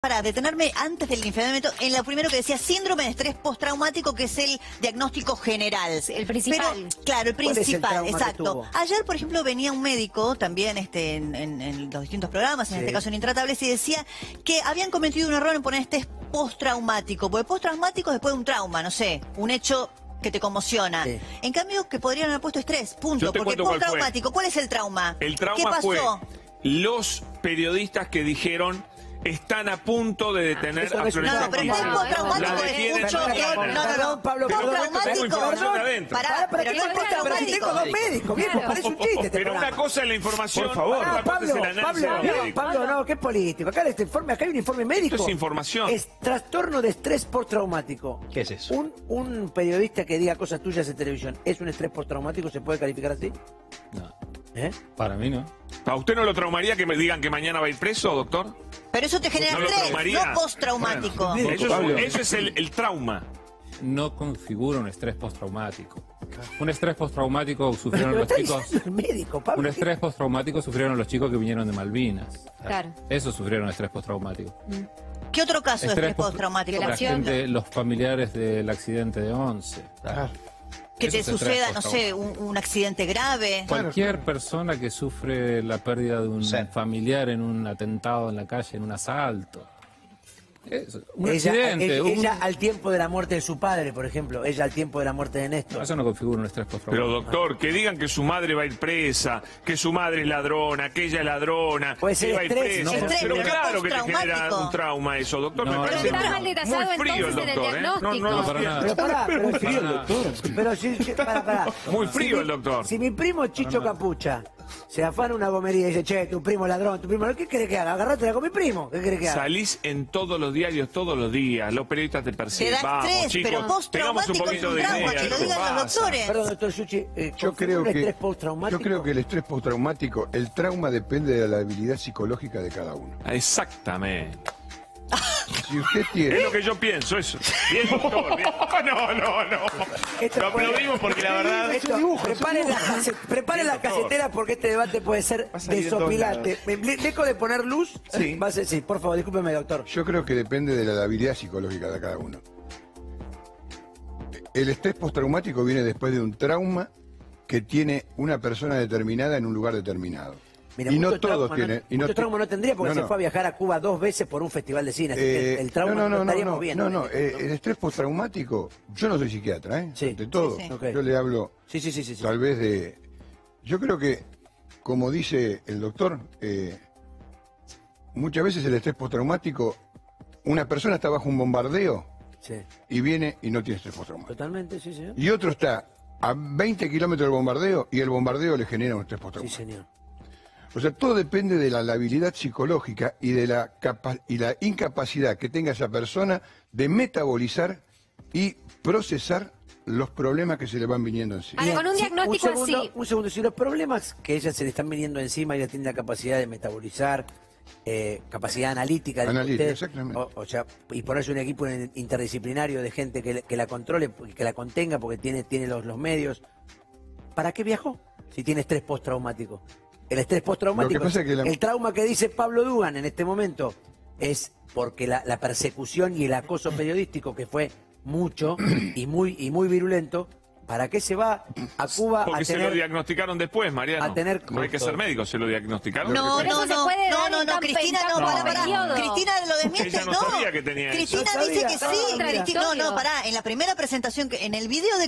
Para detenerme antes del linfedema, en lo primero que decía, síndrome de estrés postraumático, que es el diagnóstico general. El principal. Pero, claro, el principal, exacto. Que Ayer, por ejemplo, venía un médico también en los distintos programas, en este caso en Intratables, y decía que habían cometido un error en poner estrés postraumático, porque postraumático es después de un trauma, no sé, un hecho que te conmociona. Sí. En cambio, que podrían haber puesto estrés, punto. Porque postraumático, ¿cuál es el trauma? El trauma ¿Qué pasó? fue los periodistas que dijeron están a punto de detener a Florencia. No, pero el postraumático es mucho. No, Pablo, postraumático. Pero no es postraumático. Tengo dos médicos, viejo, parece un chiste. Pero una cosa es la información. Por favor. Pablo, no, ¿qué es político? Acá hay un informe médico. Esto es información. Es trastorno de estrés postraumático. ¿Qué es eso? Un periodista que diga cosas tuyas en televisión, ¿es un estrés postraumático? ¿Se puede calificar así? No. Para mí no. ¿A usted no lo traumaría que me digan que mañana va a ir preso, doctor? Pero eso te genera estrés, no postraumático. Bueno, eso es el trauma. No configura un estrés postraumático. Un estrés postraumático sufrieron los chicos. Un estrés postraumático sufrieron los chicos que vinieron de Malvinas. Claro. Eso sufrieron estrés postraumático. ¿Qué otro caso de estrés postraumático? Los familiares del accidente de 11. Que te suceda, no sé, un accidente grave. Cualquier persona que sufre la pérdida de un familiar en un atentado en la calle, en un asalto. Ella al tiempo de la muerte de su padre, por ejemplo. Ella al tiempo de la muerte de Néstor. No, eso no configura un estrés postraumático. Pero doctor, que digan que su madre va a ir presa, que su madre es ladrona, que ella es ladrona, puede ser que va a ir presa. Pero claro que te genera un trauma eso, doctor. No, me parece está mal detasado frío el doctor, No, para nada. Pero es frío el doctor. Pero pará. Muy frío el doctor. Si mi primo Chicho Capucha se afana una gomería y dice, che, tu primo ladrón, ¿qué querés que haga? Agarrátela con mi primo, ¿qué querés que haga? Salís en todos los diarios, todos los días, los periodistas te persiguen. Te da estrés, chicos, pero postraumático es un trauma, que lo digan los doctores. Perdón, doctor Suchi, yo creo que el estrés postraumático, el trauma depende de la habilidad psicológica de cada uno. Exactamente. Si usted tiene... Es lo que yo pienso, eso. Bien, doctor, bien. No. Lo aplaudimos porque la verdad... Preparen la casetera porque este debate puede ser desopilante. Dejo de poner luz. Sí. Sí, por favor, discúlpeme, doctor. Yo creo que depende de la habilidad psicológica de cada uno. El estrés postraumático viene después de un trauma que tiene una persona determinada en un lugar determinado. Mira, y no todos tienen. Mucho trauma no tendría porque se fue a viajar a Cuba 2 veces por un festival de cine. Así que el trauma no estaríamos viendo. El estrés postraumático, yo no soy psiquiatra, Sí. De todo. Sí. Okay. Yo le hablo tal vez de... Yo creo que, como dice el doctor, muchas veces el estrés postraumático, una persona está bajo un bombardeo y viene y no tiene estrés postraumático. Totalmente, sí, señor. Y otro está a 20 kilómetros del bombardeo y el bombardeo le genera un estrés postraumático. Sí, señor. O sea, todo depende de la habilidad psicológica y de la incapacidad que tenga esa persona de metabolizar y procesar los problemas que se le van viniendo encima. Ahora, con un diagnóstico así... Un segundo, si los problemas que ella se le están viniendo encima, ella tiene la capacidad de metabolizar, capacidad analítica. Exactamente. O sea, y ponerse un equipo interdisciplinario de gente que la controle, que la contenga, porque tiene los medios. ¿Para qué viajó si tiene estrés postraumático? El estrés postraumático, el trauma que dice Pablo Dugan en este momento, es porque la persecución y el acoso periodístico, que fue mucho y muy virulento. ¿Para qué se va a Cuba porque a tener... se lo diagnosticaron después, Mariano. No hay que ser médico, se lo diagnosticaron. No, Cristina no, pará. Cristina lo desmiente, ella no sabía que tenía Cristina eso. dice que sí. Pará, en la primera presentación, en el video de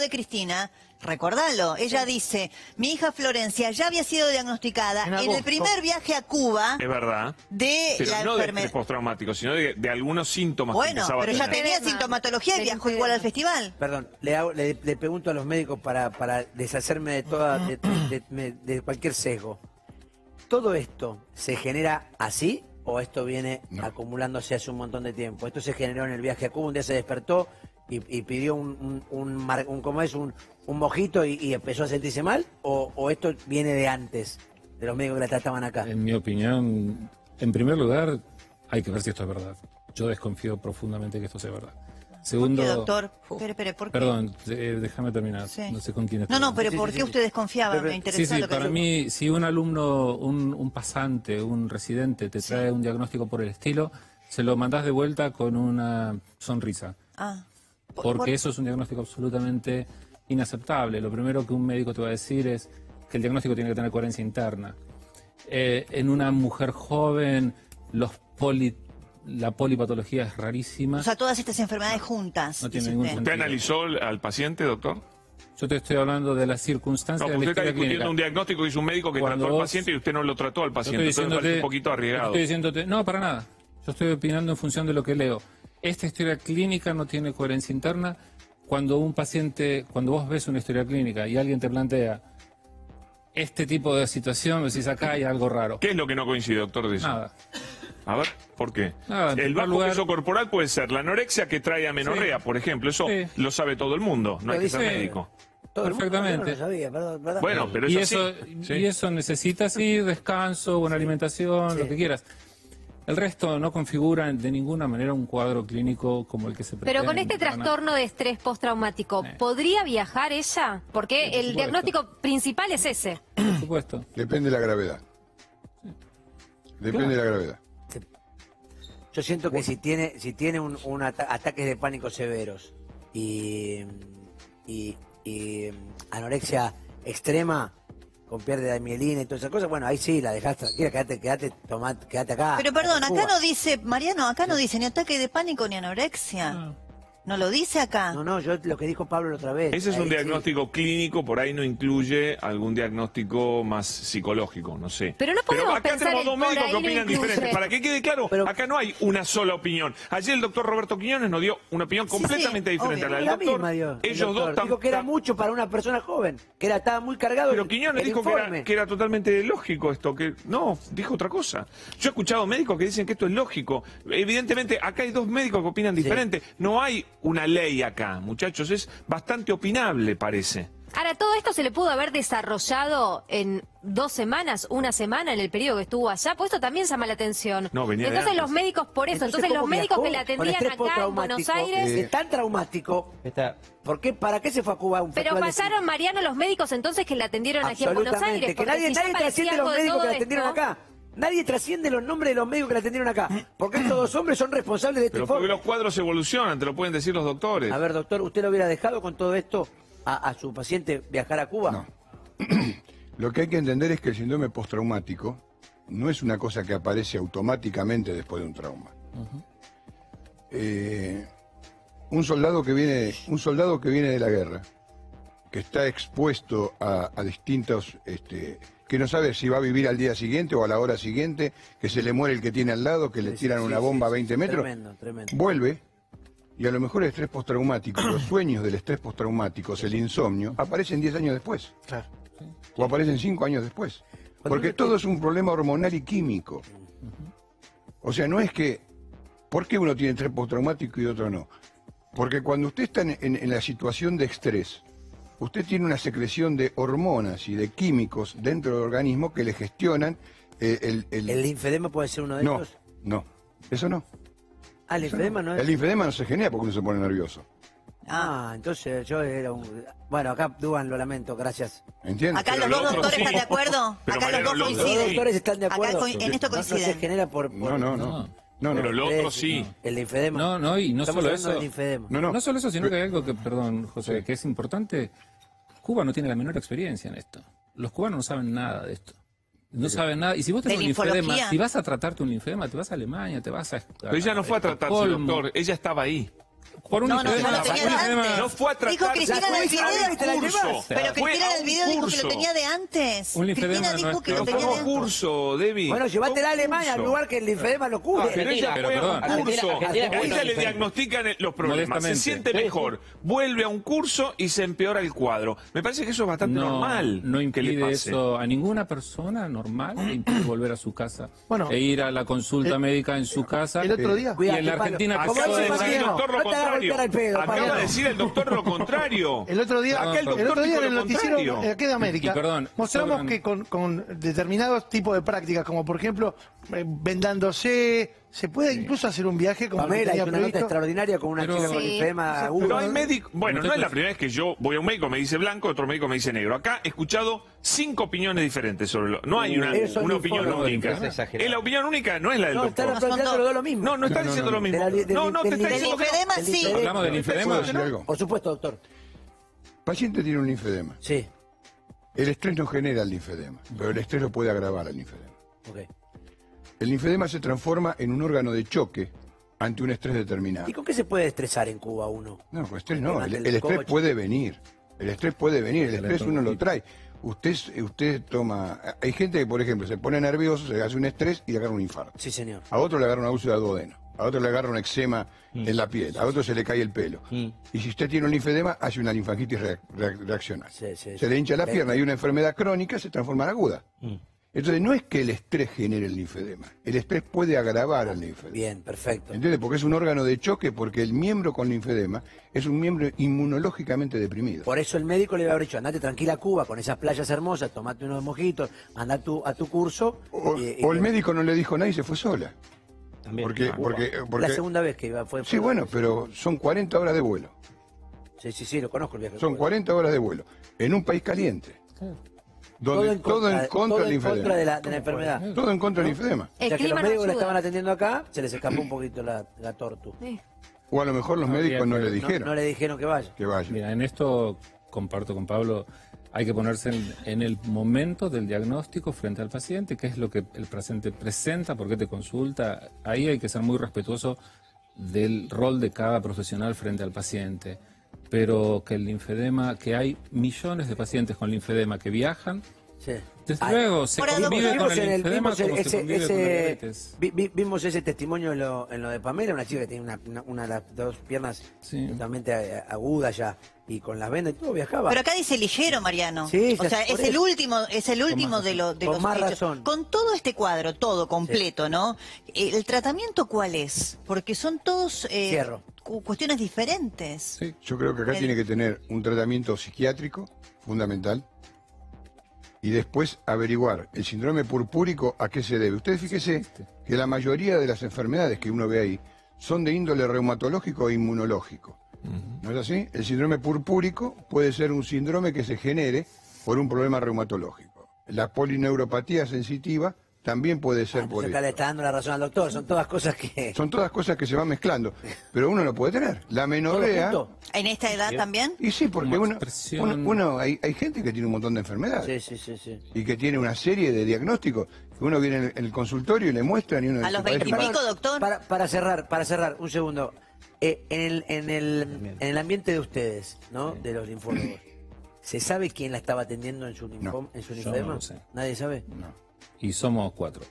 Cristina, recordalo, ella dice, mi hija Florencia ya había sido diagnosticada en el primer viaje a Cuba. Es verdad. Pero no de estrés postraumático, sino de algunos síntomas que empezaba a tener. Pero ya tenía sintomatología y viajó igual al festival. Perdón, le pregunto a los médicos para deshacerme de cualquier sesgo. ¿Todo esto se genera así o esto viene acumulándose hace un montón de tiempo? ¿Esto se generó en el viaje a Cuba, un día se despertó y pidió un mojito y empezó a sentirse mal? ¿O esto viene de antes, de los médicos que la trataban acá? En mi opinión, en primer lugar, hay que ver si esto es verdad. Yo desconfío profundamente que esto sea verdad. Segundo, ¿Por qué, doctor? Espere, ¿por qué? Perdón, déjame terminar. Sí. No sé con quién estoy. No, pero ¿por qué usted desconfiaba? Me interesa lo que para mí, si un alumno, un pasante, un residente te trae un diagnóstico por el estilo, se lo mandás de vuelta con una sonrisa. Porque eso es un diagnóstico absolutamente inaceptable. Lo primero que un médico te va a decir es que el diagnóstico tiene que tener coherencia interna. En una mujer joven, la polipatología es rarísima. O sea, todas estas enfermedades juntas. No tiene ningún ¿Usted sentido. analizó al paciente, doctor? Yo te estoy hablando de las circunstancias de la usted está historia discutiendo clínica. un diagnóstico que hizo un médico que trató al paciente y usted no lo trató al paciente. Entonces me parece un poquito arriesgado. Estoy diciéndote, no, para nada. Yo estoy opinando en función de lo que leo. Esta historia clínica no tiene coherencia interna. Cuando vos ves una historia clínica y alguien te plantea este tipo de situación, decís acá hay algo raro. ¿Qué es lo que no coincide, doctor, de eso? Nada. A ver, ¿por qué? Nada, el bajo peso corporal puede ser la anorexia que trae amenorrea, por ejemplo. Eso lo sabe todo el mundo, no hay que ser médico. Perfectamente. No lo sabía, perdón. Bueno, pero es y eso necesita, descanso, buena alimentación, lo que quieras. El resto no configura de ninguna manera un cuadro clínico como el que se pretende. Pero con este trastorno de estrés postraumático, ¿podría viajar ella? Porque el diagnóstico principal es ese. Por supuesto. Depende de la gravedad. Depende de la gravedad. Yo siento que si tiene un ataques de pánico severos y anorexia extrema, con pérdida de mielina y todas esas cosas, bueno, ahí sí, la dejás tranquila, quédate acá. Pero perdón, acá no dice, Mariano, acá no dice ni ataque de pánico ni anorexia. ¿No lo dice acá? No, yo lo que dijo Pablo la otra vez. Ese es un diagnóstico clínico, por ahí no incluye algún diagnóstico más psicológico, no sé. Pero no podemos acá pensar tenemos dos médicos que opinan diferentes. Para que quede claro, Pero acá no hay una sola opinión. Ayer el doctor Roberto Quiñones nos dio una opinión completamente diferente a la del la doctor. misma, Dios. Ellos dos dijo que era mucho para una persona joven, que estaba muy cargado. Pero Quiñones dijo que era totalmente lógico esto, que no, dijo otra cosa. Yo he escuchado médicos que dicen que esto es lógico. Evidentemente, acá hay dos médicos que opinan diferente. No hay una ley acá, muchachos, es bastante opinable, parece. Ahora, todo esto se le pudo haber desarrollado en 2 semanas, 1 semana en el periodo que estuvo allá, pues esto también llama la atención. No, venía de entonces antes. los médicos, por eso, entonces los médicos que la atendían acá en Buenos Aires... Es tan traumático. ¿Para qué se fue a Cuba? Pero pasaron, Mariano, los médicos entonces que la atendieron aquí en Buenos Aires. Que nadie trasciende los médicos que la atendieron acá. Nadie trasciende los nombres de los médicos que la atendieron acá. Porque estos dos hombres son responsables de este informe. Pero porque los cuadros evolucionan, te lo pueden decir los doctores. A ver, doctor, ¿usted lo hubiera dejado con todo esto a su paciente viajar a Cuba? No. Lo que hay que entender es que el síndrome postraumático no es una cosa que aparece automáticamente después de un trauma. Un soldado que viene de la guerra, que está expuesto a distintos, que no sabe si va a vivir al día siguiente o a la hora siguiente, que se le muere el que tiene al lado, que le tiran una bomba a 20 metros, tremendo. Vuelve, y a lo mejor el estrés postraumático, los sueños del estrés postraumático, el insomnio, aparecen 10 años después. Claro. O aparecen 5 años después. Porque todo es un problema hormonal y químico. O sea, no es que... ¿Por qué uno tiene estrés postraumático y otro no? Porque cuando usted está en la situación de estrés, usted tiene una secreción de hormonas y de químicos dentro del organismo que le gestionan ¿El linfedema puede ser uno de ellos? No, eso no. El linfedema no es... El linfedema no se genera porque uno se pone nervioso. Entonces yo era un... Bueno, acá Duan, lo lamento, gracias. ¿Entiendes? Acá los dos doctores están de acuerdo. Acá los dos coinciden. Los doctores están de acuerdo. Acá en esto coinciden. No se genera por... No. Pero el otro sí. El linfedema. No, y no solo eso. No solo eso, sino que hay algo que, perdón, José, que es importante. Cuba no tiene la menor experiencia en esto. Los cubanos no saben nada de esto. No saben nada. Y si vos tenés un linfedema, si vas a tratarte un linfedema, te vas a Alemania, te vas a... Pero ella no fue a tratarse, doctor. Ella estaba ahí. Por un no fue a tratar. Dijo Cristina en el video. Pero Cristina en el video dijo que lo tenía de antes. Cristina dijo que lo tenía de antes. Curso, Debbie. Bueno, llévatela a Alemania, al lugar que el linfedema lo cubre. Pero ella fue a un curso. A ella le diagnostican los problemas. Se siente mejor. Vuelve a un curso y se empeora el cuadro. Me parece que eso es bastante normal. No impide eso a ninguna persona normal. Le impide volver a su casa e ir a la consulta médica en su casa. El otro día. Y en la Argentina acaba de decir el doctor lo contrario. Acaba de decir el doctor lo contrario. El otro día en el noticiero aquí de América mostramos que con determinados tipos de prácticas, como por ejemplo vendándose, Se puede incluso hacer un viaje como Pamela hizo una nota extraordinaria con una chica con linfedema agudo. Pero hay médicos... Bueno, no es la primera vez que yo voy a un médico, me dice blanco, otro médico me dice negro. Acá he escuchado 5 opiniones diferentes sobre lo... No hay una opinión única. Es la opinión única, no es la del doctor. No, están planteando lo mismo. No está diciendo lo mismo. No, te está diciendo linfedema, sí. ¿Hablamos del linfedema? Por supuesto, doctor. El paciente tiene un linfedema. Sí. El estrés no genera el linfedema, pero el estrés lo puede agravar al linfedema. Ok. El linfedema se transforma en un órgano de choque ante un estrés determinado. ¿Y con qué se puede estresar en Cuba uno? No, con estrés no. El estrés puede venir. El estrés puede venir. El estrés uno lo trae. Usted toma... Hay gente que, por ejemplo, se pone nervioso, se hace un estrés y le agarra un infarto. Sí, señor. A otro le agarra una úlcera de duodeno. A otro le agarra un eczema en la piel. A otro se le cae el pelo. Y si usted tiene un linfedema, hace una linfangitis reaccional. Se le hincha la pierna y una enfermedad crónica se transforma en aguda. Entonces no es que el estrés genere el linfedema. El estrés puede agravar el linfedema. Bien, perfecto. ¿Entiende? Porque es un órgano de choque, porque el miembro con linfedema es un miembro inmunológicamente deprimido. Por eso el médico le había dicho, andate tranquila a Cuba con esas playas hermosas, tomate unos mojitos, anda a tu curso. O el médico no le dijo nada y se fue sola. Porque la segunda vez que iba fue... Sí, bueno, pero son 40 horas de vuelo. Sí, lo conozco el viaje. Son 40 horas de vuelo. En un país caliente. Donde todo en contra del linfedema. Todo en contra de la enfermedad. Todo en contra del linfedema. O sea que los médicos le estaban atendiendo acá, se les escapó un poquito la tortu. O a lo mejor los médicos no le dijeron. No le dijeron que vaya. Que vaya. Mira, en esto comparto con Pablo, hay que ponerse en el momento del diagnóstico frente al paciente, qué es lo que el paciente presenta, por qué te consulta. Ahí hay que ser muy respetuoso del rol de cada profesional frente al paciente. Pero que el linfedema, que hay millones de pacientes con linfedema que viajan, desde luego se convive con el linfedema como se convive con la diabetes. Vimos ese testimonio en lo de Pamela, una chica que tiene una de las dos piernas totalmente agudas ya, y con las vendas y todo viajaba. Pero acá dice ligero, Mariano. Sí, o sea, es el último de los con más hechos. razón. Con todo este cuadro, todo completo, ¿no? ¿El tratamiento cuál es? Porque son todos cuestiones diferentes. Sí. Yo creo que acá tiene que tener un tratamiento psiquiátrico fundamental y después averiguar el síndrome purpúrico a qué se debe. Ustedes fíjense que la mayoría de las enfermedades que uno ve ahí son de índole reumatológico e inmunológico. ¿No es así? El síndrome purpúrico puede ser un síndrome que se genere por un problema reumatológico. La polineuropatía sensitiva también puede ser por eso. Acá le está dando la razón al doctor, son todas cosas que... Son todas cosas que se van mezclando, pero uno lo puede tener. La menorrea... ¿En esta edad también? Y sí, porque hay gente que tiene un montón de enfermedades. Sí. Y que tiene una serie de diagnósticos. Que uno viene en el consultorio y le muestran y uno... A los 20 y pico, doctor. Para cerrar, un segundo. En el ambiente de ustedes, ¿no? De los linfólogos, ¿se sabe quién la estaba atendiendo en su linfedema? No sé. ¿Nadie sabe? No. Y somos 4.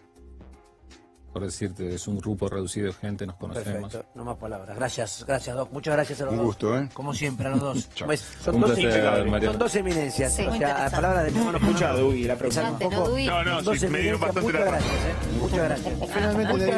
Por decirte, es un grupo reducido de gente, nos conocemos. Perfecto, no más palabras. Gracias, Doc. Muchas gracias a los dos. Un gusto, ¿eh? Como siempre, a los dos. Pues, son dos eminencias. Sí, o sea, a palabras de no escuchado, Duy, la próxima. No, Muchas gracias, muchas gracias. Finalmente